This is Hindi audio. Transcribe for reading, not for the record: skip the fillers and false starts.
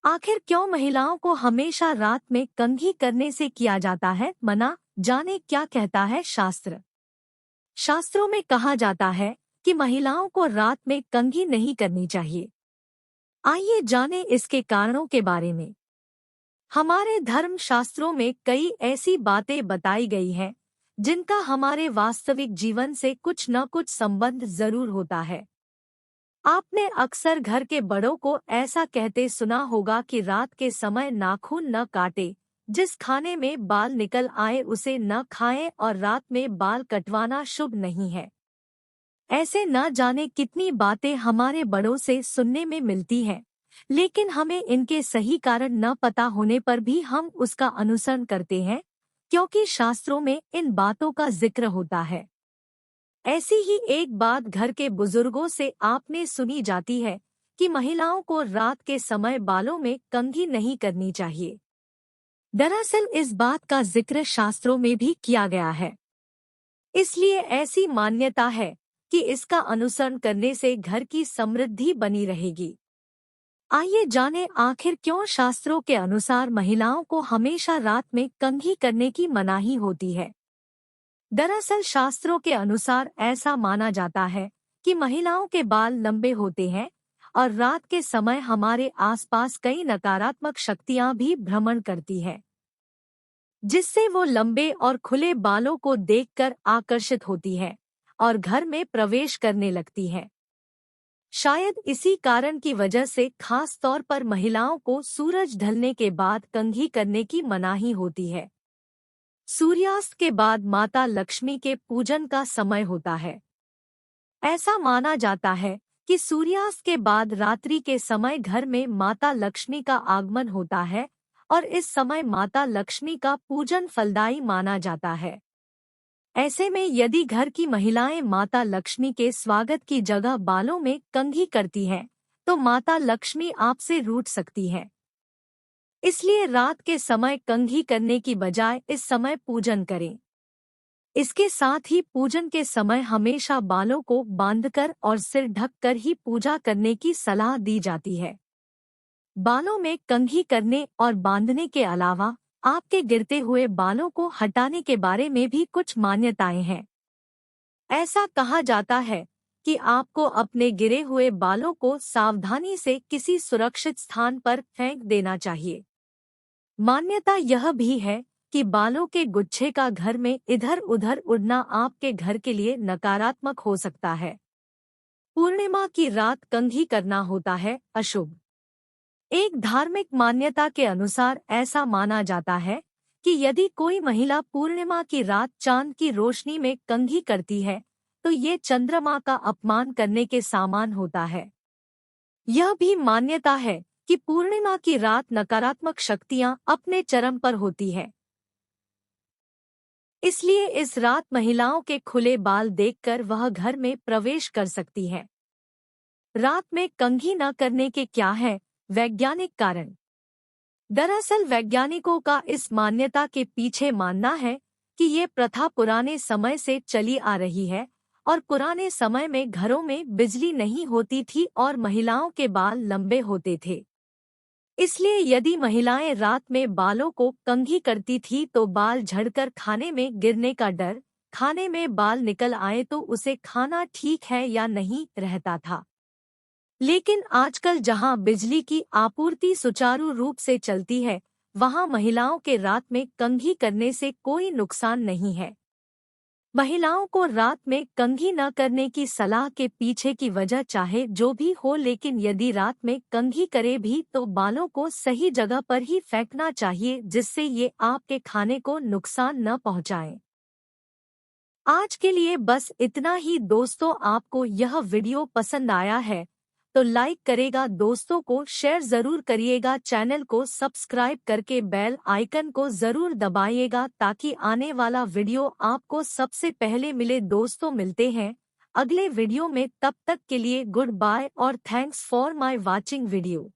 आखिर क्यों महिलाओं को हमेशा रात में कंघी करने से किया जाता है मना? जाने क्या कहता है शास्त्र। शास्त्रों में कहा जाता है कि महिलाओं को रात में कंघी नहीं करनी चाहिए। आइए जाने इसके कारणों के बारे में। हमारे धर्म शास्त्रों में कई ऐसी बातें बताई गई हैं जिनका हमारे वास्तविक जीवन से कुछ न कुछ संबंध जरूर होता है। आपने अक्सर घर के बड़ों को ऐसा कहते सुना होगा कि रात के समय नाखून न काटे, जिस खाने में बाल निकल आए उसे न खाएं और रात में बाल कटवाना शुभ नहीं है। ऐसे न जाने कितनी बातें हमारे बड़ों से सुनने में मिलती हैं, लेकिन हमें इनके सही कारण न पता होने पर भी हम उसका अनुसरण करते हैं, क्योंकि शास्त्रों में इन बातों का जिक्र होता है। ऐसी ही एक बात घर के बुजुर्गों से आपने सुनी जाती है कि महिलाओं को रात के समय बालों में कंघी नहीं करनी चाहिए। दरअसल इस बात का जिक्र शास्त्रों में भी किया गया है, इसलिए ऐसी मान्यता है कि इसका अनुसरण करने से घर की समृद्धि बनी रहेगी। आइए जानें आखिर क्यों शास्त्रों के अनुसार महिलाओं को हमेशा रात में कंघी करने की मनाही होती है। दरअसल शास्त्रों के अनुसार ऐसा माना जाता है कि महिलाओं के बाल लंबे होते हैं और रात के समय हमारे आसपास कई नकारात्मक शक्तियां भी भ्रमण करती है, जिससे वो लंबे और खुले बालों को देखकर आकर्षित होती है और घर में प्रवेश करने लगती है। शायद इसी कारण की वजह से खास तौर पर महिलाओं को सूरज ढलने के बाद कंघी करने की मनाही होती है। सूर्यास्त के बाद माता लक्ष्मी के पूजन का समय होता है। ऐसा माना जाता है कि सूर्यास्त के बाद रात्रि के समय घर में माता लक्ष्मी का आगमन होता है और इस समय माता लक्ष्मी का पूजन फलदायी माना जाता है। ऐसे में यदि घर की महिलाएं माता लक्ष्मी के स्वागत की जगह बालों में कंघी करती हैं, तो माता लक्ष्मी आपसे रूठ सकती हैं। इसलिए रात के समय कंघी करने की बजाय इस समय पूजन करें। इसके साथ ही पूजन के समय हमेशा बालों को बांधकर और सिर ढककर ही पूजा करने की सलाह दी जाती है। बालों में कंघी करने और बांधने के अलावा आपके गिरते हुए बालों को हटाने के बारे में भी कुछ मान्यताएं हैं। ऐसा कहा जाता है कि आपको अपने गिरे हुए बालों को सावधानी से किसी सुरक्षित स्थान पर फेंक देना चाहिए। मान्यता यह भी है कि बालों के गुच्छे का घर में इधर उधर उड़ना आपके घर के लिए नकारात्मक हो सकता है। पूर्णिमा की रात कंघी करना होता है अशुभ। एक धार्मिक मान्यता के अनुसार ऐसा माना जाता है कि यदि कोई महिला पूर्णिमा की रात चांद की रोशनी में कंघी करती है, तो ये चंद्रमा का अपमान करने के समान होता है। यह भी मान्यता है कि पूर्णिमा की रात नकारात्मक शक्तियां अपने चरम पर होती है। इसलिए इस रात महिलाओं के खुले बाल देखकर वह घर में प्रवेश कर सकती है। रात में कंघी न करने के क्या है वैज्ञानिक कारण। दरअसल वैज्ञानिकों का इस मान्यता के पीछे मानना है कि ये प्रथा पुराने समय से चली आ रही है और पुराने समय में घरों में बिजली नहीं होती थी और महिलाओं के बाल लंबे होते थे। इसलिए यदि महिलाएं रात में बालों को कंघी करती थी तो बाल झड़कर खाने में गिरने का डर, खाने में बाल निकल आए तो उसे खाना ठीक है या नहीं रहता था। लेकिन आजकल जहां बिजली की आपूर्ति सुचारू रूप से चलती है, वहां महिलाओं के रात में कंघी करने से कोई नुकसान नहीं है। महिलाओं को रात में कंघी न करने की सलाह के पीछे की वजह चाहे जो भी हो, लेकिन यदि रात में कंघी करे भी तो बालों को सही जगह पर ही फेंकना चाहिए, जिससे ये आपके खाने को नुकसान न पहुंचाएं। आज के लिए बस इतना ही दोस्तों। आपको यह वीडियो पसंद आया है तो लाइक करेगा, दोस्तों को शेयर जरूर करिएगा, चैनल को सब्सक्राइब करके बेल आइकन को जरूर दबाइएगा ताकि आने वाला वीडियो आपको सबसे पहले मिले। दोस्तों मिलते हैं अगले वीडियो में, तब तक के लिए गुड बाय और thanks for my watching video.